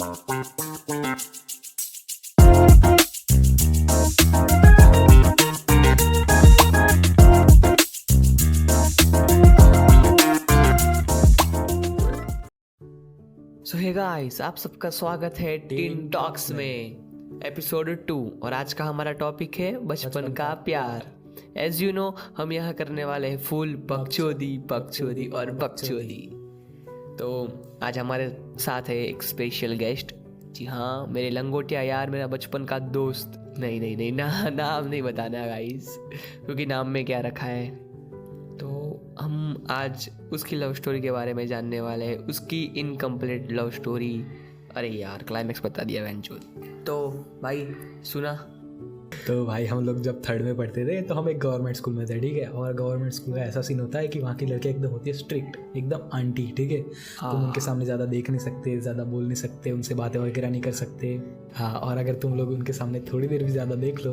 सो hey guys, आप सबका स्वागत है टीन टॉक्स में एपिसोड 2। और आज का हमारा टॉपिक है बचपन का प्यार। एज यू नो, हम यहाँ करने वाले हैं फुल बकचोदी और बकचोदी। तो आज हमारे साथ है एक स्पेशल गेस्ट। जी हाँ, मेरे लंगोटिया यार, मेरा बचपन का दोस्त। नहीं नाम नहीं बताना गाइस, क्योंकि नाम में क्या रखा है। तो हम आज उसकी लव स्टोरी के बारे में जानने वाले हैं, उसकी इनकम्प्लीट लव स्टोरी। अरे यार, क्लाइमैक्स बता दिया वेंचुअल। तो भाई सुना। तो भाई हम लोग जब थर्ड में पढ़ते थे तो हम एक गवर्नमेंट स्कूल में थे, ठीक है। और गवर्नमेंट स्कूल का ऐसा सीन होता है कि वहाँ की लड़कियाँ एकदम होती है स्ट्रिक्ट, एकदम आंटी, ठीक है। तुम उनके सामने ज़्यादा देख नहीं सकते, ज़्यादा बोल नहीं सकते, उनसे बातें वगैरह नहीं कर सकते। हाँ, और अगर तुम लोग उनके सामने थोड़ी देर भी ज़्यादा देख लो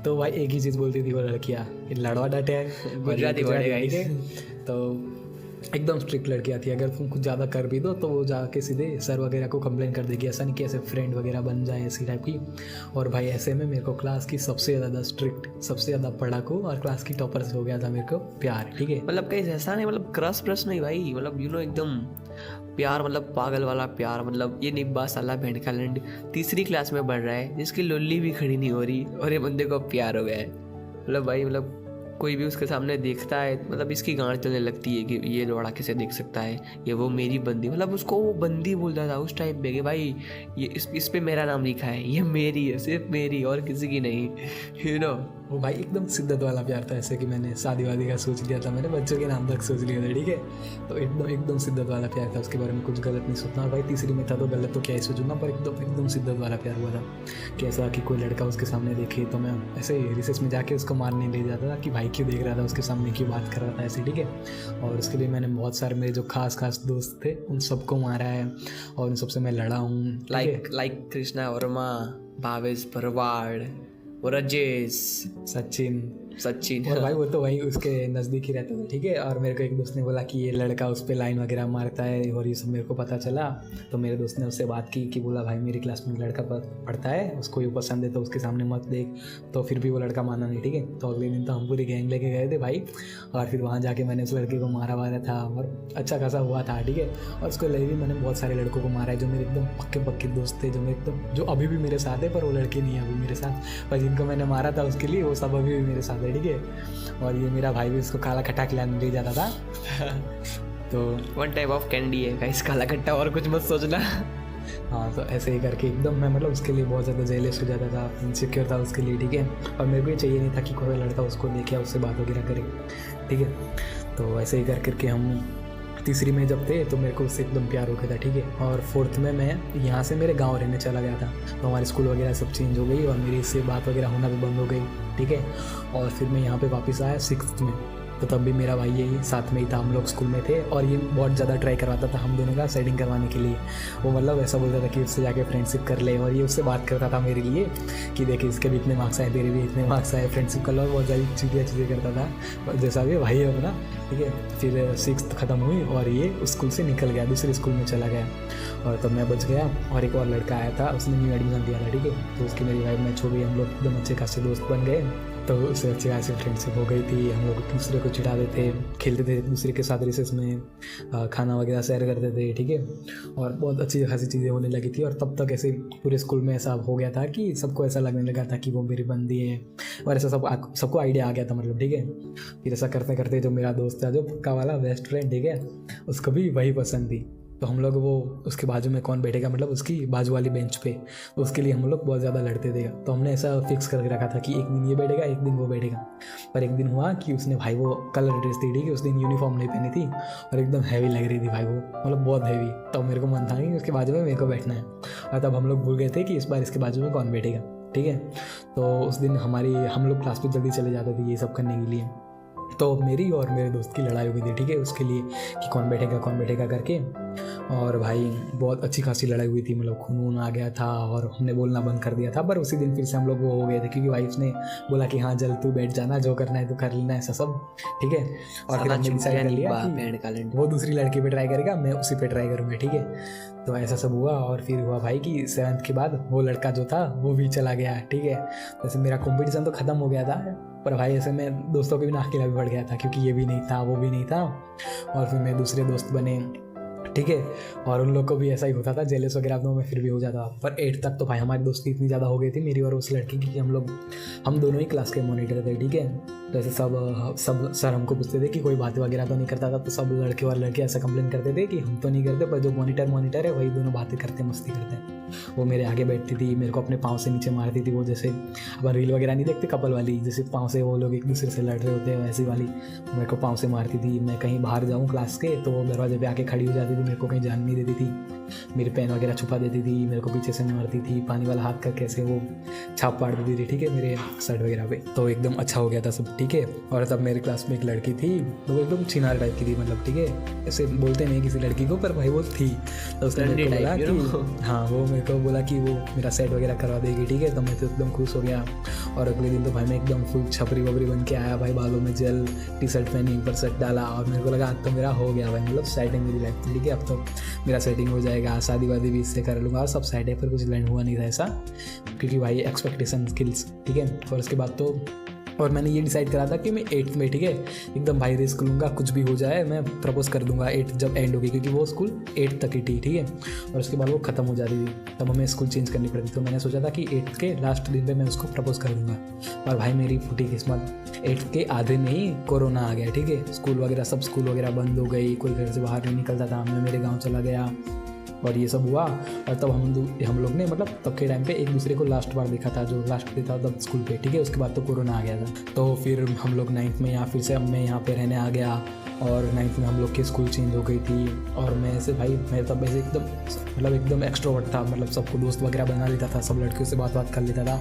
तो भाई एक ही चीज़ बोलती थी वो लड़कियाँ, लड़वा डांटे है गुजराती ठीक है। तो एकदम स्ट्रिक्ट लड़कियाँ थी। अगर तुम कुछ ज़्यादा कर भी दो तो वो जाके सीधे सर वगैरह को कंप्लेन कर देगी। ऐसा नहीं कि ऐसे फ्रेंड वगैरह बन जाए, ऐसी टाइप की। और भाई ऐसे में मेरे को क्लास की सबसे ज़्यादा स्ट्रिक्ट, सबसे ज़्यादा पढ़ाकू और क्लास की टॉपर से हो गया था मेरे को प्यार, ठीक है। मतलब कहीं ऐसा नहीं, मतलब क्रश नहीं भाई, मतलब यू नो एकदम प्यार, मतलब पागल वाला प्यार। मतलब ये निब्बा साला भेड़ का लंड तीसरी क्लास में बढ़ रहा है, जिसकी लोली भी खड़ी नहीं हो रही, और ये बंदे को प्यार हो गया है। मतलब भाई, मतलब कोई भी उसके सामने देखता है, मतलब इसकी गांड चलने लगती है कि ये लौड़ा किसे देख सकता है, ये वो मेरी बंदी। मतलब उसको वो बंदी बोलता था उस टाइम पे कि भाई ये इस पे मेरा नाम लिखा है, ये मेरी है, सिर्फ मेरी, और किसी की नहीं, यू नो। वो भाई एकदम शिद्दत वाला प्यार था, ऐसे कि मैंने शादी वादी का सोच लिया था, मैंने बच्चों के नाम तक सोच लिया था, ठीक है। तो एकदम शिद्दत वाला प्यार था, उसके बारे में कुछ गलत नहीं सोचना। और भाई तीसरी में था तो गलत तो क्या ही सोचूंगा, पर एकदम शिद्दत वाला प्यार हुआ था। कैसा कि कोई लड़का उसके सामने देखे तो मैं ऐसे रिसेस में जाके उसको मारने ले जाता था कि भाई क्यों देख रहा था, उसके सामने क्यों बात कर रहा था, ऐसे, ठीक है। और उसके लिए मैंने बहुत सारे मेरे जो खास दोस्त थे उन सबको मारा है, और उन सबसे मैं लड़ा हूँ। लाइक कृष्णा वर्मा, भावेश भरवाड़, राजेश, सचिन। और भाई वो तो वही उसके नज़दीक ही रहता था, ठीक है। और मेरे को एक दोस्त ने बोला कि ये लड़का उस पर लाइन वगैरह मारता है, और ये सब मेरे को पता चला। तो मेरे दोस्त ने उससे बात की कि बोला भाई मेरी क्लास में लड़का पढ़ता है, उसको ये पसंद है तो उसके सामने मत देख। तो फिर भी वो लड़का माना नहीं, ठीक है। तो अगले दिन तो हम पूरी गैंग लेके गए थे भाई, और फिर वहाँ जाके मैंने उस लड़के को मारा था, और अच्छा खासा हुआ था, ठीक है। और उसको लिए भी मैंने बहुत सारे लड़कों को मारा है जो मेरे एकदम पक्के दोस्त थे, जो अभी भी मेरे साथ है, पर वो लड़के नहीं है अभी मेरे साथ। पर जिनको मैंने मारा था उसके लिए वो सब अभी भी मेरे साथ है, ठीक है। और ये मेरा भाई भी उसको काला खट्टा खिलाने ले जाता था। तो वन टाइप ऑफ कैंडी है गाइस, काला खट्टा, और कुछ मत सोचना। हाँ, तो ऐसे ही करके एकदम मैं मतलब उसके लिए बहुत ज़्यादा जेलस हो जाता था, इनसिक्योर था उसके लिए, ठीक है। और मेरे को ये चाहिए नहीं था कि कोई लड़का उसको देखे, उससे बात वगैरह करे, ठीक है। तो ऐसे ही करके हम तीसरी में जब थे तो मेरे को उससे एकदम प्यार हो गया था, ठीक है। और फोर्थ में मैं यहाँ से मेरे गांव रहने चला गया था, तो हमारे स्कूल वगैरह सब चेंज हो गई और मेरी इससे बात वगैरह होना भी बंद हो गई, ठीक है। और फिर मैं यहाँ पे वापस आया सिक्स्थ में, तो तब भी मेरा भाई यही साथ में ही था, हम लोग स्कूल में थे। और ये बहुत ज़्यादा ट्राई करवाता था हम दोनों का सेटिंग करवाने के लिए। वो मतलब ऐसा बोलता था कि उससे जाके फ्रेंडशिप कर ले, और ये उससे बात करता था मेरे लिए कि देखिए इसके भी इतने मार्क्स आए, तेरे भी इतने मार्क्स आए, फ्रेंडशिप कर लो, बहुत सारी चीज़ें करता था, जैसा भी भाई है अपना, ठीक है। फिर सिक्स्थ ख़त्म हुई और ये उस स्कूल से निकल गया, दूसरे स्कूल में चला गया, और तब मैं बच गया। और एक और लड़का आया था, उसने न्यू एडमिशन दिया था, ठीक है। तो उसकी मेरी वाइफ मैच हो गई, हम लोग एकदम अच्छे खासे दोस्त बन गए। तो उससे अच्छी खासी फ्रेंडशिप हो गई थी, हम लोग दूसरे को चिढ़ाते थे, खेलते थे दूसरे के साथ रिसेस में, खाना वगैरह शेयर करते थे, ठीक है। और बहुत अच्छी खासी चीज़ें होने लगी थी। और तब तक ऐसे पूरे स्कूल में ऐसा हो गया था कि सबको ऐसा लगने लगा था कि वो मेरी बंदी है, और ऐसा सबको आइडिया आ गया था, मतलब, ठीक है। फिर ऐसा करते करते जो मेरा दोस्त था, जो पक्का वाला बेस्ट फ्रेंड, ठीक है, उसको भी वही पसंद थी। तो हम लोग वो उसके बाजू में कौन बैठेगा, मतलब उसकी बाजू वाली बेंच पे, तो उसके लिए हम लोग बहुत ज़्यादा लड़ते थे। तो हमने ऐसा फिक्स करके रखा था कि एक दिन ये बैठेगा, एक दिन वो बैठेगा। पर एक दिन हुआ कि उसने भाई वो कलर ड्रेस थी, ठीक है, उस दिन यूनिफॉर्म नहीं पहनी थी और एकदम हैवी लग रही थी भाई, वो मतलब बहुत हैवी। तो मेरे को मन था कि उसके बाजू में मेरे को बैठना है, और तब हम लोग भूल गए थे कि इस बार इसके बाजू में कौन बैठेगा, ठीक है। तो उस दिन हम लोग क्लास पे जल्दी चले जाते थे ये सब करने के लिए। तो मेरी और मेरे दोस्त की लड़ाई हुई थी, ठीक है, उसके लिए कि कौन बैठेगा करके। और भाई बहुत अच्छी खासी लड़ाई हुई थी, मतलब खून वून आ गया था और हमने बोलना बंद कर दिया था। पर उसी दिन फिर से हम लोग वो हो गए थे, क्योंकि वाइफ ने बोला कि हाँ जल तू बैठ जाना, जो करना है तो कर लेना, ऐसा सब ठीक है। और फिर हमने डिसाइड कर लिया कि वो दूसरी लड़की पे ट्राई करेगा, मैं उसी पे ट्राई करूँगा, ठीक है। तो ऐसा सब हुआ और फिर हुआ भाई कि 7th के बाद वो लड़का जो था वो भी चला गया, ठीक है। वैसे मेरा कंपटीशन तो ख़त्म हो गया था, पर भाई ऐसे मैं दोस्तों के बिना अकेला भी बढ़ गया था, क्योंकि ये भी नहीं था वो भी नहीं था। और फिर मेरे दूसरे दोस्त बने, ठीक है। और उन लोग को भी ऐसा ही होता था, जेलस वगैरह तो मैं फिर भी हो जाता। पर 8th तक तो भाई हमारी दोस्ती इतनी ज़्यादा हो गई थी मेरी और उस लड़की की, कि हम दोनों ही क्लास के मॉनिटर थे, ठीक है। तो ऐसे सब सर हमको पूछते थे कि कोई बातें वगैरह तो नहीं करता था, तो सब लड़के और लड़के ऐसा कंप्लेन करते थे कि हम तो नहीं करते, पर जो मॉनिटर है वही दोनों बातें करते मस्ती करते हैं। वो मेरे आगे बैठती थी, मेरे को अपने पाँव से नीचे मारती थी, वो जैसे अपन रील वगैरह नहीं देखते कपल वाली, जैसे पाँव से वो लोग एक दूसरे से लड़ रहे होते हैं वैसी वाली, मेरे को पाँव से मारती थी। मैं कहीं बाहर जाऊँ क्लास के तो वो दरवाजे पे आके खड़ी हो जाती थी, मेरे को कहीं जान नहीं देती थी, मेरी पेन वगैरह छुपा देती थी, मेरे को पीछे से मारती थी, पानी वाला हाथ करके ऐसे वो छाप पाड़ देती थी, ठीक है, मेरे शर्ट वगैरह पे। तो एकदम अच्छा हो गया था सब, ठीक है। और तब मेरे क्लास में एक लड़की थी, तो वो एकदम छिनार टाइप की थी, मतलब ठीक है, ऐसे बोलते नहीं किसी लड़की को, पर भाई वो थी। तो उसने मेरे को बोला कि हाँ, वो मेरे को बोला कि वो मेरा सेट वगैरह करवा देगी, ठीक है। तो मैं तो एकदम खुश हो गया। और अगले दिन तो भाई मैं एकदम फुल छपरी वपरी बन के आया भाई, बालों में जेल, टी शर्ट पहनी, ऊपर शर्ट डाला, और मेरे को लगा आज तो मेरा हो गया भाई, मतलब सेटिंग मेरी लाइफ, ठीक है, अब तो मेरा सेटिंग हो जाएगा, शादी वादी भी इससे कर लूँगा, सब सेट है। पर कुछ लैंड हुआ नहीं था ऐसा, क्योंकि भाई एक्सपेक्टेशन स्किल्स, ठीक है। और उसके बाद तो और मैंने ये डिसाइड करा था कि मैं 8th में, ठीक है, एकदम भाई रिस्क लूँगा, कुछ भी हो जाए मैं प्रपोज कर दूंगा 8th जब एंड होगी, क्योंकि वो स्कूल 8th तक ही थी, ठीक है। और उसके बाद वो ख़त्म हो जाती थी, तब हमें स्कूल चेंज करनी पड़ती। तो मैंने सोचा था कि 8th के लास्ट दिन पे मैं उसको प्रपोज कर दूंगा। और भाई मेरी फूटी किस्मत, 8th के आधे में ही कोरोना आ गया, ठीक है। स्कूल वगैरह बंद हो गई, कोई घर से बाहर नहीं निकलता था, मैं मेरे गाँव चला गया और ये सब हुआ। और तब हम लोग ने मतलब तब के टाइम पे एक दूसरे को लास्ट बार देखा था, जो लास्ट डे था तब स्कूल पे, ठीक है। उसके बाद तो कोरोना आ गया था। तो फिर हम लोग 9th में यहाँ फिर से अब मैं यहाँ पे रहने आ गया, और 9th में हम लोग की स्कूल चेंज हो गई थी। और मैं ऐसे भाई मैं तब ऐसे एकदम एक्सट्रोवर्ट था, मतलब सबको दोस्त वगैरह बना लेता था, सब लड़कियों से बात कर लेता था।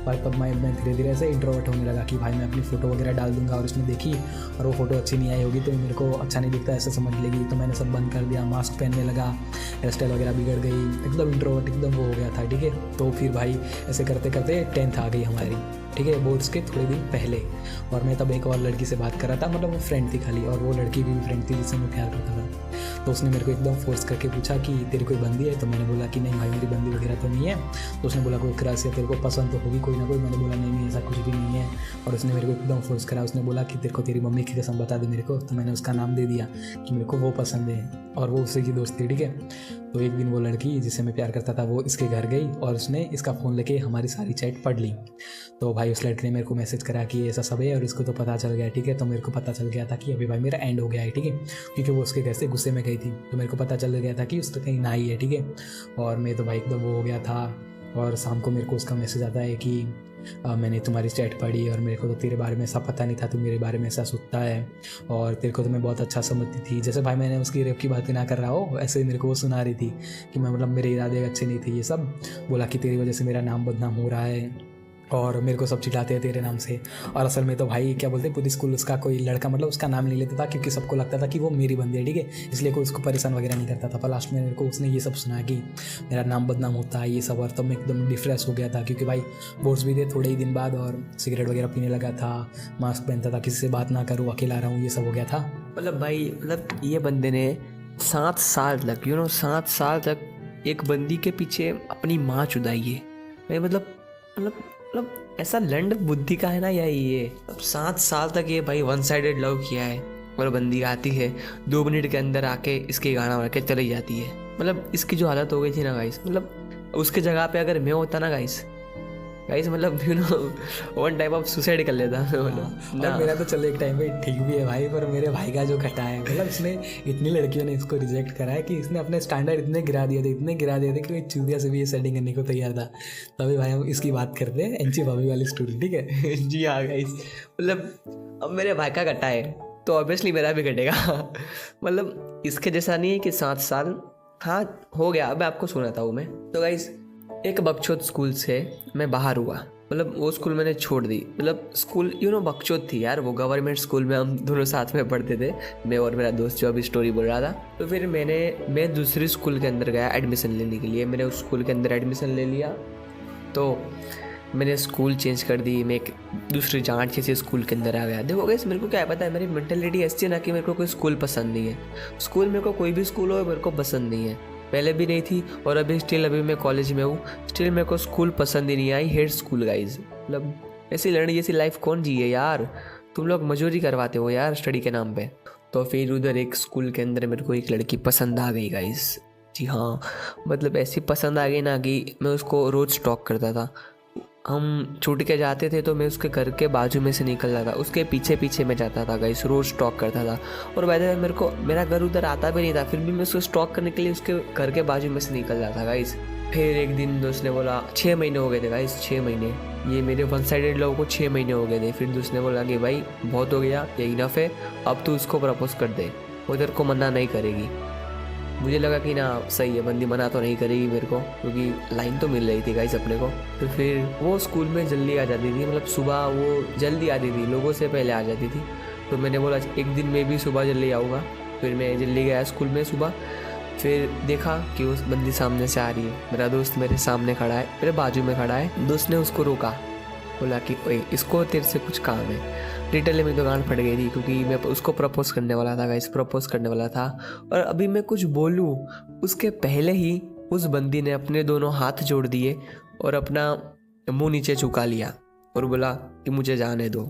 पर तब मैं धीरे धीरे ऐसे इंट्रोवर्ट होने लगा कि भाई मैं अपनी फ़ोटो वगैरह डाल दूंगा और उसने देखी और वो फ़ोटो अच्छी नहीं आई होगी तो मेरे को अच्छा नहीं दिखता ऐसा समझ लेगी। तो मैंने सब बंद कर दिया, मास्क पहनने लगा, हेयर स्टाइल वगैरह बिगड़ गई, एकदम इंट्रोवर्ट एकदम वो हो गया था, ठीक है। तो फिर भाई ऐसे करते करते 10th आ गई हमारी, ठीक है, बोर्ड्स के थोड़े दिन पहले। और मैं तब एक और लड़की से बात कर रहा था, मतलब वो फ्रेंड थी खाली, और वो लड़की भी फ्रेंड थी जिससे मैं प्यार करता था। तो उसने मेरे को एकदम फोर्स करके पूछा कि तेरी कोई बंदी है? तो मैंने बोला कि नहीं भाई मेरी बंदी वगैरह तो नहीं है। तो उसने बोला कोई क्रश है तेरे को, पसंद तो होगी कोई ना कोई। मैंने बोला नहीं ऐसा कुछ भी नहीं है। और उसने मेरे को एकदम फोर्स करा, उसने बोला कि तेरे को तेरी मम्मी की कसम बता दे मेरे को। तो मैंने उसका नाम दे दिया कि मेरे को वो पसंद है, और वो उसी की दोस्त थी, ठीक है। तो एक दिन वो लड़की जिससे मैं प्यार करता था वो इसके घर गई और उसने इसका फ़ोन लेके हमारी सारी चैट पढ़ ली। तो भाई उस लड़की ने मेरे को मैसेज करा कि ऐसा सब है और इसको तो पता चल गया, ठीक है। तो मेरे को पता चल गया था कि अभी भाई मेरा एंड हो गया है, ठीक है, क्योंकि वो उसके घर से गुस्से में गई थी। तो मेरे को पता चल गया था कि उसका कहीं ना ही है, ठीक है। और मैं तो भाई एकदम वो हो गया था। और शाम को मेरे को उसका मैसेज आता है कि मैंने तुम्हारी चैट पढ़ी और मेरे को तो तेरे बारे में ऐसा पता नहीं था, तू मेरे बारे में ऐसा सोचता है और तेरे को तो मैं बहुत अच्छा समझती थी। जैसे भाई मैंने उसकी रेप की बातें ना कर रहा हो, ऐसे मेरे को वो सुना रही थी कि मैं मतलब मेरे इरादे अच्छे नहीं थे। ये सब बोला कि तेरी वजह से मेरा नाम बदनाम हो रहा है और मेरे को सब चिढ़ाते हैं तेरे नाम से। और असल में तो भाई क्या बोलते पूरी स्कूल उसका कोई लड़का मतलब उसका नाम नहीं लेता था, क्योंकि सबको लगता था कि वो मेरी बंदी है, ठीक है, इसलिए कोई उसको परेशान वगैरह नहीं करता था। पर लास्ट में मेरे को उसने ये सब सुना कि मेरा नाम बदनाम होता है ये सब। और तब मैं एकदम डिफ्रेस हो गया था, क्योंकि भाई बोर्ड्स भी थे थोड़े ही दिन बाद और सिगरेट वगैरह पीने लगा था, मास्क पहनता था, किसी से बात ना करूँ, अकेला रहा हूँ, ये सब हो गया था। मतलब भाई मतलब ये बंदे ने 7 साल तक 7 साल तक एक बंदी के पीछे अपनी माँ चुदाई है भाई। मतलब ऐसा लंड बुद्धि का है ना ये। अब 7 साल तक ये भाई 1 साइडेड लव किया है। और बंदी आती है 2 मिनट के अंदर आके इसके गाना बना के चली जाती है। मतलब इसकी जो हालत हो गई थी ना गाइस, मतलब उसके जगह पे अगर मैं होता ना गाइस मतलब वन टाइप ऑफ सुसाइड कर लेता मतलब। और मेरा तो चलो एक टाइम पे ठीक भी है भाई, पर मेरे भाई का जो घटा है, मतलब इसने इतनी लड़कियों ने इसको रिजेक्ट करा है कि इसने अपने स्टैंडर्ड इतने गिरा दिए थे कि चूतिया से भी ये सेटिंग करने को तैयार था। तभी भाई हम इसकी बात करते हैं, एंची भाभी वाली स्टोरी, ठीक है। जी हाँ गाइस, मतलब अब मेरे भाई का घटा है तो ऑब्वियसली मेरा भी घटेगा। मतलब इसके जैसा नहीं है कि 7 साल हाँ हो गया। अब मैं आपको सुनाता हूँ मैं तो गाइस, एक बगचोद स्कूल से मैं बाहर हुआ, मतलब वो स्कूल मैंने छोड़ दी। मतलब स्कूल बकचोद थी यार, वो गवर्नमेंट स्कूल में हम दोनों साथ में पढ़ते थे, मैं और मेरा दोस्त जो अभी स्टोरी बोल रहा था। तो फिर मैं दूसरी स्कूल के अंदर गया एडमिशन लेने के लिए। मैंने उस स्कूल के अंदर एडमिशन ले लिया, तो मैंने स्कूल चेंज कर दी। मैं एक दूसरी जाट जैसे स्कूल के अंदर आ गया। देखो गाइस, मेरे को क्या पता है, मेरी मेंटेलिटी ऐसी है ना कि मेरे को कोई स्कूल पसंद नहीं है। स्कूल मेरे को कोई भी स्कूल हो मेरे को पसंद नहीं है, पहले भी नहीं थी और अभी मैं कॉलेज में हूँ, स्टिल मेरे को स्कूल पसंद ही नहीं आई। Hate school guys. मतलब ऐसी लड़की जैसी लाइफ कौन जिए यार, तुम लोग मजूरी करवाते हो यार स्टडी के नाम पे। तो फिर उधर एक स्कूल के अंदर मेरे को एक लड़की पसंद आ गई गाइज। जी हाँ, मतलब ऐसी पसंद आ गई ना कि मैं उसको रोज़ स्टॉक करता था। हम छूट के जाते थे तो मैं उसके घर के बाजू में से निकल जाता, उसके पीछे पीछे मैं जाता था गाइस, रोज़ स्टॉक करता था। और बाय द वे मेरा घर उधर आता भी नहीं था, फिर भी मैं उसको स्टॉक करने के लिए उसके घर के बाजू में से निकल जाता गाइस। फिर एक दिन दोस्त ने बोला, 6 महीने हो गए थे गाइस, 6 महीने, ये मेरे वन साइडेड लोगों को 6 महीने हो गए थे। फिर दोस्त ने बोला कि भाई बहुत हो गया, ये इनफ है, अब तू उसको प्रपोज कर दे, वो तेरे को मना नहीं करेगी। मुझे लगा कि ना सही है, बंदी मना तो नहीं करेगी मेरे को, क्योंकि लाइन तो मिल रही थी गाइस अपने को। तो फिर वो स्कूल में जल्दी आ जाती थी, मतलब सुबह वो जल्दी आती थी, लोगों से पहले आ जाती थी। तो मैंने बोला एक दिन मैं भी सुबह जल्दी आऊँगा। फिर मैं जल्दी गया स्कूल में सुबह, फिर देखा कि उस बंदी सामने से आ रही है। मेरा दोस्त मेरे सामने खड़ा है, मेरे बाजू में खड़ा है। दोस्त ने उसको रोका, बोला कि ओए इसको तेरे से कुछ काम है। लिटरली मेरी तो गांड फट गई थी, क्योंकि मैं उसको प्रपोज करने वाला था गाइस, प्रपोज करने वाला था। और अभी मैं कुछ बोलूँ उसके पहले ही उस बंदी ने अपने दोनों हाथ जोड़ दिए और अपना मुंह नीचे झुका लिया और बोला कि मुझे जाने दो।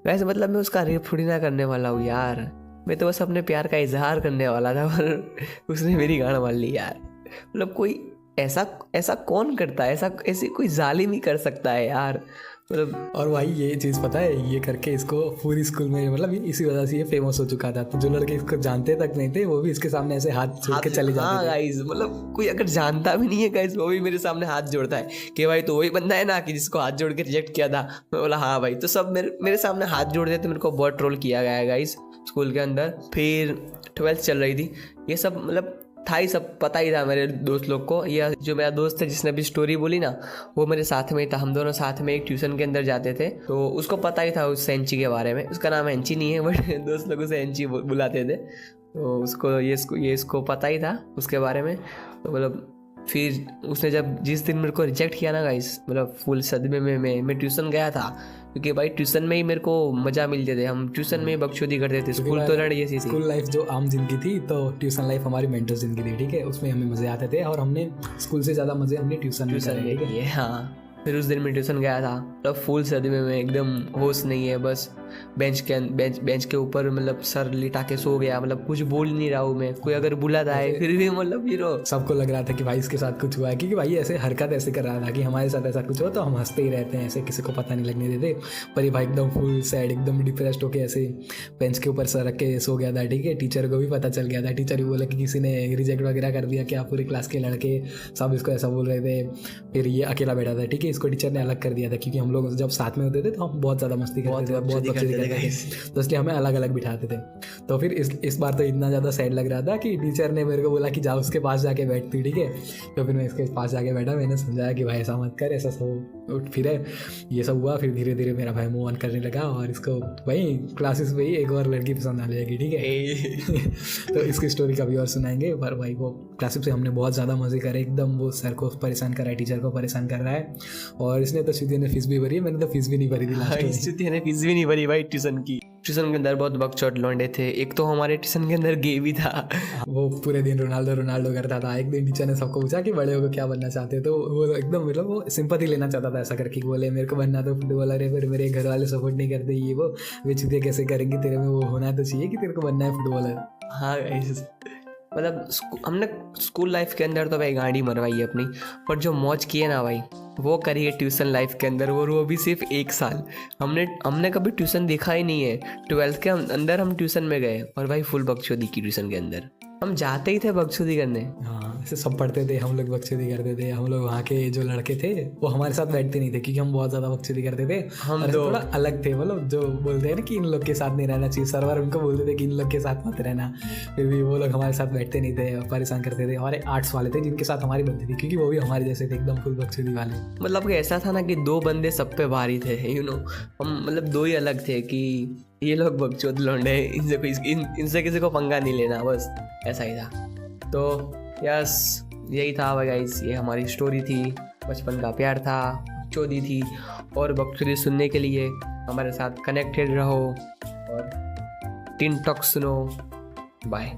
वैसे मतलब मैं उसका रेप थोड़ी ना करने वाला हूँ यार, मैं तो बस अपने प्यार का इजहार करने वाला था, पर उसने मेरी गांड मार ली यार। मतलब कोई ऐसा कौन करता है, ऐसी कोई जालिम ही कर सकता है यार। मतलब और भाई ये चीज़ पता है, ये करके इसको पूरी स्कूल में मतलब इसी वजह से ये फेमस हो चुका था। तो जो लड़के इसको जानते तक नहीं थे वो भी इसके सामने ऐसे हाथ जोड़ के चले जाते थे। गाइस, मतलब कोई अगर जानता भी नहीं है गाइस, वो भी मेरे सामने हाथ जोड़ता है कि भाई तो वही बंदा है ना कि जिसको हाथ जोड़ के रिजेक्ट किया था। मैं बोला हाँ भाई। तो सब मेरे सामने हाथ जोड़ देते, मेरे को बहुत ट्रोल किया गया है गाइस स्कूल के अंदर। फिर 12th चल रही थी, ये सब मतलब था ही, सब पता ही था मेरे दोस्त लोग को। ये जो मेरा दोस्त है जिसने अभी स्टोरी बोली ना, वो मेरे साथ में ही था। हम दोनों साथ में एक ट्यूशन के अंदर जाते थे, तो उसको पता ही था उस एंची के बारे में। उसका नाम एंची नहीं है, बट दोस्त लोग उसे एंची बुलाते थे। तो उसको इसको पता ही था उसके बारे में। तो मतलब फिर उसने जिस दिन मेरे को रिजेक्ट किया ना गाइस, मतलब फुल सदमे में मैं ट्यूशन गया था, क्योंकि भाई ट्यूशन में ही मेरे को मजा मिलते थे। हम ट्यूशन में ही बकचोदी करते थे, स्कूल तो लड़ जैसी थी। स्कूल लाइफ जो आम जिंदगी थी, तो ट्यूशन लाइफ हमारी मेंटल जिंदगी थी, ठीक है। उसमें हमें मजे आते थे और हमने स्कूल से ज़्यादा मजे हमने ट्यूशन में करे। हाँ, फिर उस दिन मैं ट्यूशन गया था, मतलब फुल सदमे में, एकदम होश नहीं है, बस बेंच के ऊपर मतलब सर लिटा के सो गया। मतलब कुछ बोल नहीं रहा हूँ मैं, कोई अगर बुलाता है फिर भी मतलब सबको लग रहा था कि भाई इसके साथ कुछ हुआ है, क्योंकि भाई ऐसे हरकत ऐसे कर रहा था कि हमारे साथ ऐसा कुछ हो तो हम हंसते ही रहते हैं, ऐसे किसी को पता नहीं लगने देते। पर ये भाई एकदम फुल सैड, एकदम डिप्रेस्ड होके ऐसे बेंच के ऊपर सर रख के सो गया था, ठीक है। टीचर को भी पता चल गया था, टीचर भी बोला कि किसी ने रिजेक्ट वगैरह कर दिया क्या, पूरी क्लास के लड़के सब इसको ऐसा बोल रहे थे। फिर ये अकेला बैठा था, ठीक है। इसको टीचर ने अलग कर दिया था, क्योंकि हम लोग जब साथ में होते थे तो हम बहुत ज़्यादा मस्ती करते थे, बहुत करते थे, तो इसलिए हमें अलग अलग बिठाते थे। तो फिर इस बार तो इतना ज़्यादा सैड लग रहा था कि टीचर ने मेरे को बोला कि जाओ उसके पास जाके बैठ तू, ठीक है। तो फिर मैं इसके पास जाके बैठा, मैंने समझाया कि भाई ऐसा मत कर, ऐसा सब। फिर ये सब हुआ, फिर धीरे धीरे मेरा भाई मूव ऑन करने लगा और इसको वही क्लासेस में ही एक और लड़की पसंद आ जाएगी, ठीक है। तो इसकी स्टोरी कभी और सुनाएंगे। पर भाई वो क्लासेस से हमने बहुत ज़्यादा मज़े करे, एकदम वो सर को परेशान कर रहा है, टीचर को परेशान कर रहा है। और इसने तो श्रुति ने फीस भी भरी है, मैंने तो फीस भी नहीं भरी थी। श्रुति ने फीस भी नहीं भरी भाई ट्यूशन की। ट्यूशन के अंदर बहुत बकचोद लौंडे थे। एक तो हमारे ट्यूशन के अंदर गे भी था, वो पूरे दिन रोनाल्डो करता था। एक दिन टीचर ने सबको पूछा कि बड़े होकर क्या बनना चाहते हो, तो वो एकदम मतलब वो सिंपैथी लेना चाहता था ऐसा करके, बोले मेरे को बनना तो फुटबॉलर है, फिर मेरे घर वाले सपोर्ट नहीं करते, ये वो चीज़ें कैसे करेंगे, तेरे में वो होना तो चाहिए कि तेरे को बनना है फुटबॉलर। हाँ मतलब हमने स्कूल लाइफ के अंदर तो भाई गाड़ी मरवाई है अपनी, पर जो मौज की है ना भाई वो करी है ट्यूशन लाइफ के अंदर। और वो भी सिर्फ 1 साल। हमने कभी ट्यूशन देखा ही नहीं है। 12th के अंदर हम ट्यूशन में गए और भाई फुल बकचोदी की ट्यूशन के अंदर। हम जाते ही थे बकचोदी करने। हाँ से सब पढ़ते थे, हम लोग बकचोदी करते थे। हम लोग वहाँ के जो लड़के थे वो हमारे साथ बैठते नहीं थे क्योंकि हम बहुत ज़्यादा बकचोदी करते थे। हम और दो थोड़ा अलग थे, मतलब जो बोलते हैं ना कि इन लोग के साथ नहीं रहना चाहिए, सर्वर उनको बोलते थे कि इन लोग के साथ मत रहना। फिर भी वो लोग हमारे साथ बैठते नहीं थे, परेशान करते थे। हमारे आर्ट्स वाले थे जिनके साथ हमारी बनती थी क्योंकि वो भी हमारे जैसे थे, एकदम फुल बकचोदी वाले। मतलब कि ऐसा था ना कि दो बंदे सब पे भारी थे, हम मतलब दो ही अलग थे कि ये लोग बकचोद लौंडे, इनसे किसी को पंगा नहीं लेना, बस ऐसा ही था। तो यस, यही था गाइस, ये हमारी स्टोरी थी, बचपन का प्यार था, चोदी थी। और बकचोदी सुनने के लिए हमारे साथ कनेक्टेड रहो और टिन टॉक सुनो। बाय।